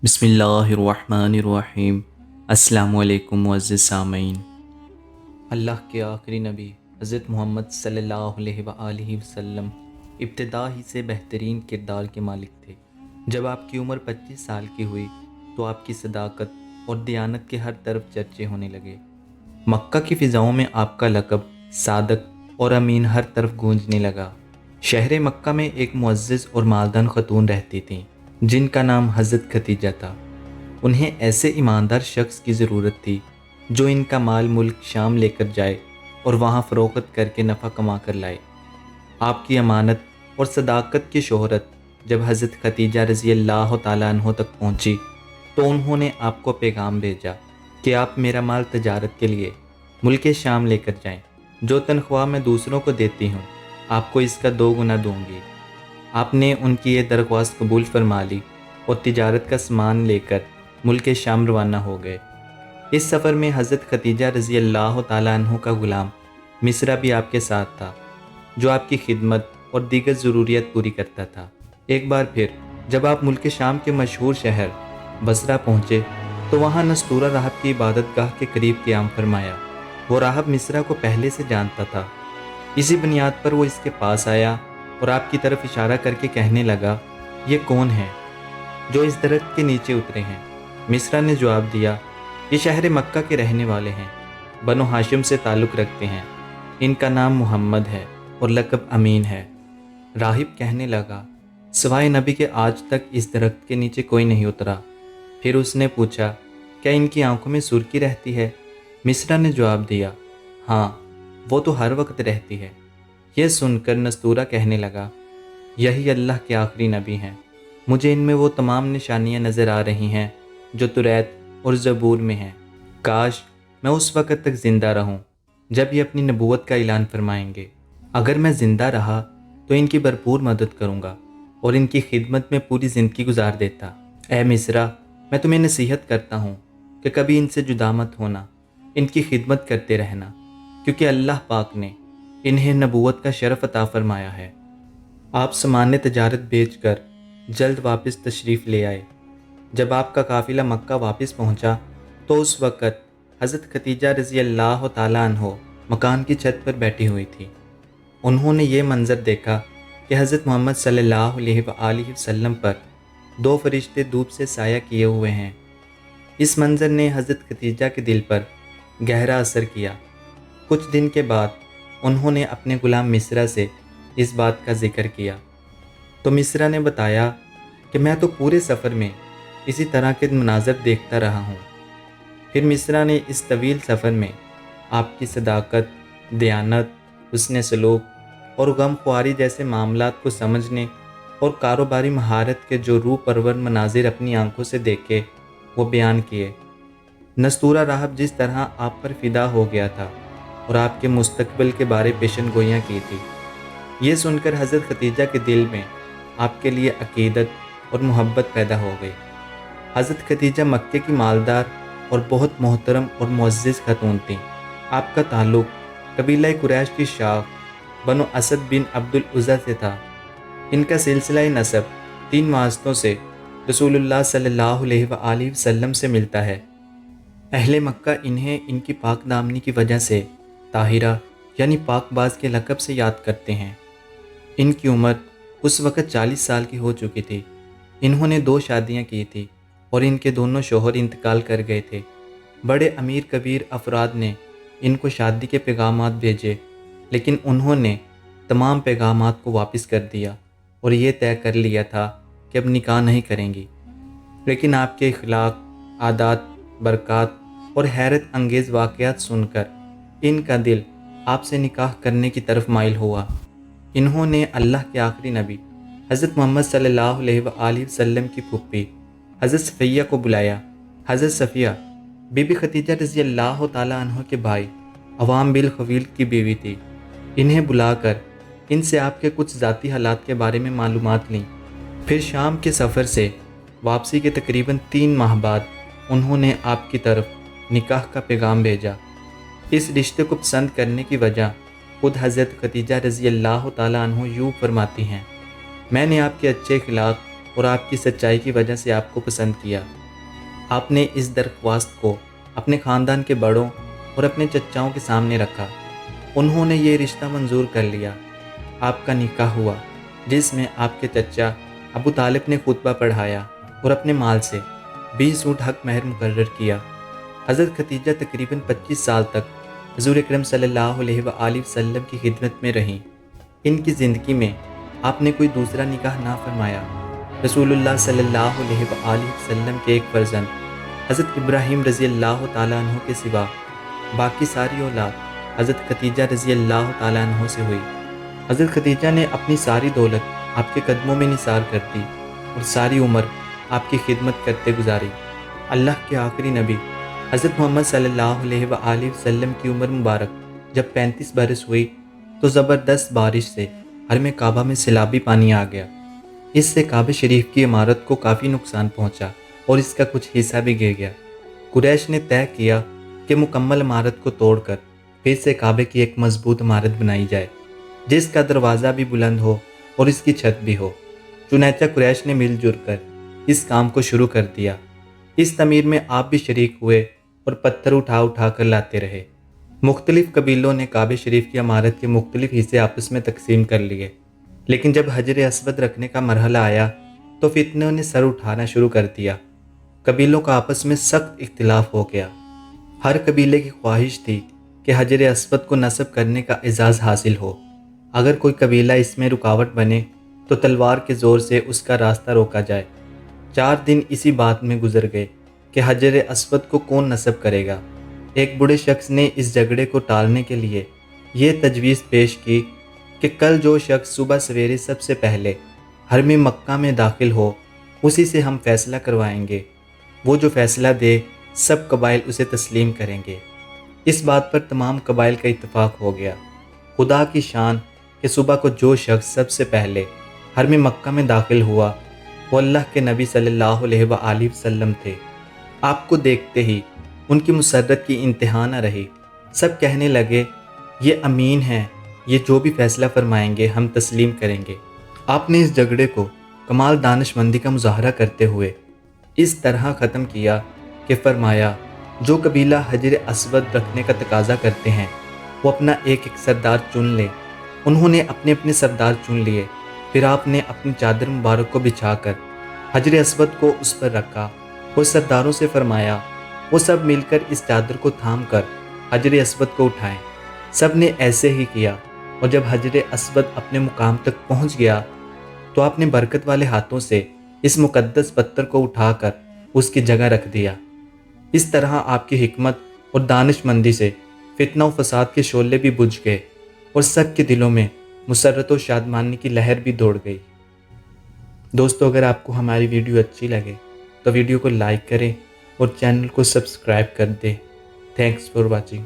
بسم اللہ الرحمن الرحیم۔ السلام علیکم معزز سامعین۔ اللہ کے آخری نبی حضرت محمد صلی اللہ علیہ وآلہ وسلم ابتدا ہی سے بہترین کردار کے مالک تھے۔ جب آپ کی عمر 25 سال کی ہوئی تو آپ کی صداقت اور دیانت کے ہر طرف چرچے ہونے لگے۔ مکہ کی فضاؤں میں آپ کا لقب صادق اور امین ہر طرف گونجنے لگا۔ شہر مکہ میں ایک معزز اور مالدار خاتون رہتی تھیں جن کا نام حضرت خدیجہ تھا۔ انہیں ایسے ایماندار شخص کی ضرورت تھی جو ان کا مال ملک شام لے کر جائے اور وہاں فروخت کر کے نفع کما کر لائے۔ آپ کی امانت اور صداقت کی شہرت جب حضرت خدیجہ رضی اللہ تعالیٰ عنہ تک پہنچی تو انہوں نے آپ کو پیغام بھیجا کہ آپ میرا مال تجارت کے لیے ملک شام لے کر جائیں۔ جو تنخواہ میں دوسروں کو دیتی ہوں آپ کو اس کا 2 گنا دوں گی۔ آپ نے ان کی یہ درخواست قبول فرما لی اور تجارت کا سامان لے کر ملک شام روانہ ہو گئے۔ اس سفر میں حضرت خدیجہ رضی اللہ تعالیٰ عنہ کا غلام مصرع بھی آپ کے ساتھ تھا جو آپ کی خدمت اور دیگر ضروریات پوری کرتا تھا۔ ایک بار پھر جب آپ ملک شام کے مشہور شہر بصرہ پہنچے تو وہاں نستورہ راہب کی عبادت گاہ کے قریب قیام فرمایا۔ وہ راہب مصرع کو پہلے سے جانتا تھا، اسی بنیاد پر وہ اس کے پاس آیا اور آپ کی طرف اشارہ کر کے کہنے لگا، یہ کون ہے جو اس درخت کے نیچے اترے ہیں؟ مصرع نے جواب دیا، یہ شہر مکہ کے رہنے والے ہیں، بنو ہاشم سے تعلق رکھتے ہیں، ان کا نام محمد ہے اور لقب امین ہے۔ راہب کہنے لگا، سوائے نبی کے آج تک اس درخت کے نیچے کوئی نہیں اترا۔ پھر اس نے پوچھا، کیا ان کی آنکھوں میں سرخی رہتی ہے؟ مصرع نے جواب دیا، ہاں وہ تو ہر وقت رہتی ہے۔ یہ سن کر نستورہ کہنے لگا، یہی اللہ کے آخری نبی ہیں، مجھے ان میں وہ تمام نشانیاں نظر آ رہی ہیں جو توریت اور زبور میں ہیں۔ کاش میں اس وقت تک زندہ رہوں جب یہ اپنی نبوت کا اعلان فرمائیں گے۔ اگر میں زندہ رہا تو ان کی بھرپور مدد کروں گا اور ان کی خدمت میں پوری زندگی گزار دیتا۔ اے مصرع، میں تمہیں نصیحت کرتا ہوں کہ کبھی ان سے جدا مت ہونا، ان کی خدمت کرتے رہنا، کیونکہ اللہ پاک نے انہیں نبوت کا شرف عطا فرمایا ہے۔ آپ سامان تجارت بیچ کر جلد واپس تشریف لے آئے۔ جب آپ کا قافلہ مکہ واپس پہنچا تو اس وقت حضرت خدیجہ رضی اللہ تعالیٰ عنہ مکان کی چھت پر بیٹھی ہوئی تھی۔ انہوں نے یہ منظر دیکھا کہ حضرت محمد صلی اللہ علیہ وآلہ وسلم پر 2 فرشتے دھوپ سے سایہ کیے ہوئے ہیں۔ اس منظر نے حضرت خدیجہ کے دل پر گہرا اثر کیا۔ کچھ دن کے بعد انہوں نے اپنے غلام مصرع سے اس بات کا ذکر کیا تو مصرع نے بتایا کہ میں تو پورے سفر میں اسی طرح کے مناظر دیکھتا رہا ہوں۔ پھر مصرع نے اس طویل سفر میں آپ کی صداقت، دیانت، حسن سلوک اور غم خواری جیسے معاملات کو سمجھنے اور کاروباری مہارت کے جو روح پرور مناظر اپنی آنکھوں سے دیکھے وہ بیان کیے۔ نستورہ راہب جس طرح آپ پر فدا ہو گیا تھا اور آپ کے مستقبل کے بارے پیشن گوئیاں کی تھی، یہ سن کر حضرت خدیجہ کے دل میں آپ کے لیے عقیدت اور محبت پیدا ہو گئی۔ حضرت خدیجہ مکے کی مالدار اور بہت محترم اور معزز خاتون تھیں۔ آپ کا تعلق قبیلہ قریش کی شاخ بنو اسد بن عبد العزیٰ سے تھا۔ ان کا سلسلہ نسب 3 واسطوں سے رسول اللہ صلی اللہ علیہ وآلہ وسلم سے ملتا ہے۔ اہل مکہ انہیں ان کی پاک دامنی کی وجہ سے طاہرہ یعنی پاک باز کے لقب سے یاد کرتے ہیں۔ ان کی عمر اس وقت 40 سال کی ہو چکی تھی۔ انہوں نے 2 شادیاں کی تھی اور ان کے دونوں شوہر انتقال کر گئے تھے۔ بڑے امیر کبیر افراد نے ان کو شادی کے پیغامات بھیجے لیکن انہوں نے تمام پیغامات کو واپس کر دیا اور یہ طے کر لیا تھا کہ اب نکاح نہیں کریں گی۔ لیکن آپ کے اخلاق، عادات، برکات اور حیرت انگیز واقعات سن کر ان کا دل آپ سے نکاح کرنے کی طرف مائل ہوا۔ انہوں نے اللہ کے آخری نبی حضرت محمد صلی اللہ علیہ وآلہ وسلم کی پھوپھی حضرت صفیہ کو بلایا۔ حضرت صفیہ بی بی خدیجہ رضی اللہ تعالیٰ عنہ کے بھائی عوام بن خویلد کی بیوی تھی۔ انہیں بلا کر ان سے آپ کے کچھ ذاتی حالات کے بارے میں معلومات لیں۔ پھر شام کے سفر سے واپسی کے تقریباً 3 ماہ بعد انہوں نے آپ کی طرف نکاح کا پیغام بھیجا۔ اس رشتے کو پسند کرنے کی وجہ خود حضرت خدیجہ رضی اللہ تعالیٰ عنہ یوں فرماتی ہیں، میں نے آپ کے اچھے اخلاق اور آپ کی سچائی کی وجہ سے آپ کو پسند کیا۔ آپ نے اس درخواست کو اپنے خاندان کے بڑوں اور اپنے چچاؤں کے سامنے رکھا۔ انہوں نے یہ رشتہ منظور کر لیا۔ آپ کا نکاح ہوا، جس میں آپ کے چچا ابو طالب نے خطبہ پڑھایا اور اپنے مال سے 20 اونٹ حق مہر مقرر کیا۔ حضرت ختیجہ تقریباً 25 سال تک حضور اکرم صلی اللہ علیہ وآلہ وسلم کی خدمت میں رہیں۔ ان کی زندگی میں آپ نے کوئی دوسرا نکاح نہ فرمایا۔ رسول اللہ صلی اللہ علیہ وآلہ وسلم کے ایک فرزند حضرت ابراہیم رضی اللہ تعالیٰ عنہ کے سوا باقی ساری اولاد حضرت ختیجہ رضی اللہ تعالیٰ عنہ سے ہوئی۔ حضرت ختیجہ نے اپنی ساری دولت آپ کے قدموں میں نثار کر دی اور ساری عمر آپ کی خدمت کرتے گزاری۔ اللہ کے آخری نبی حضرت محمد صلی اللہ علیہ وآلہ وسلم کی عمر مبارک جب 35 برس ہوئی تو زبردست بارش سے حرم کعبہ میں سیلابی پانی آ گیا۔ اس سے کعبہ شریف کی عمارت کو کافی نقصان پہنچا اور اس کا کچھ حصہ بھی گر گیا۔ قریش نے طے کیا کہ مکمل عمارت کو توڑ کر پھر سے کعبے کی ایک مضبوط عمارت بنائی جائے، جس کا دروازہ بھی بلند ہو اور اس کی چھت بھی ہو۔ چنانچہ قریش نے مل جل کر اس کام کو شروع کر دیا۔ اس تعمیر میں آپ بھی شریک ہوئے اور پتھر اٹھا اٹھا کر لاتے رہے۔ مختلف قبیلوں نے کعبہ شریف کی عمارت کے مختلف حصے آپس میں تقسیم کر لیے، لیکن جب حجر اسود رکھنے کا مرحلہ آیا تو فتنوں نے سر اٹھانا شروع کر دیا۔ قبیلوں کا آپس میں سخت اختلاف ہو گیا۔ ہر قبیلے کی خواہش تھی کہ حجر اسود کو نصب کرنے کا اعزاز حاصل ہو۔ اگر کوئی قبیلہ اس میں رکاوٹ بنے تو تلوار کے زور سے اس کا راستہ روکا جائے۔ 4 دن اسی بات میں گزر گئے کہ حجر اسود کو کون نصب کرے گا۔ ایک بوڑھے شخص نے اس جھگڑے کو ٹالنے کے لیے یہ تجویز پیش کی کہ کل جو شخص صبح سویرے سب سے پہلے حرم مکہ میں داخل ہو اسی سے ہم فیصلہ کروائیں گے۔ وہ جو فیصلہ دے سب قبائل اسے تسلیم کریں گے۔ اس بات پر تمام قبائل کا اتفاق ہو گیا۔ خدا کی شان کہ صبح کو جو شخص سب سے پہلے حرم مکہ میں داخل ہوا وہ اللہ کے نبی صلی اللہ علیہ وآلہ وسلم تھے۔ آپ کو دیکھتے ہی ان کی مسرت کی انتہا نہ رہی۔ سب کہنے لگے یہ امین ہیں، یہ جو بھی فیصلہ فرمائیں گے ہم تسلیم کریں گے۔ آپ نے اس جھگڑے کو کمال دانش مندی کا مظاہرہ کرتے ہوئے اس طرح ختم کیا کہ فرمایا جو قبیلہ حجر اسود رکھنے کا تقاضا کرتے ہیں وہ اپنا ایک ایک سردار چن لے۔ انہوں نے اپنے اپنے سردار چن لیے۔ پھر آپ نے اپنی چادر مبارک کو بچھا کر حجر اسود کو اس پر رکھا اور سرداروں سے فرمایا وہ سب مل کر اس چادر کو تھام کر حجر اسود کو اٹھائیں۔ سب نے ایسے ہی کیا اور جب حجر اسود اپنے مقام تک پہنچ گیا تو آپ نے برکت والے ہاتھوں سے اس مقدس پتھر کو اٹھا کر اس کی جگہ رکھ دیا۔ اس طرح آپ کی حکمت اور دانش مندی سے فتنہ و فساد کے شعلے بھی بجھ گئے اور سب کے دلوں میں مسرت و شادمانی کی لہر بھی دوڑ گئی۔ دوستو، اگر آپ کو ہماری ویڈیو اچھی لگے تو ویڈیو کو لائک کریں اور چینل کو سبسکرائب کر دیں۔ Thanks for watching.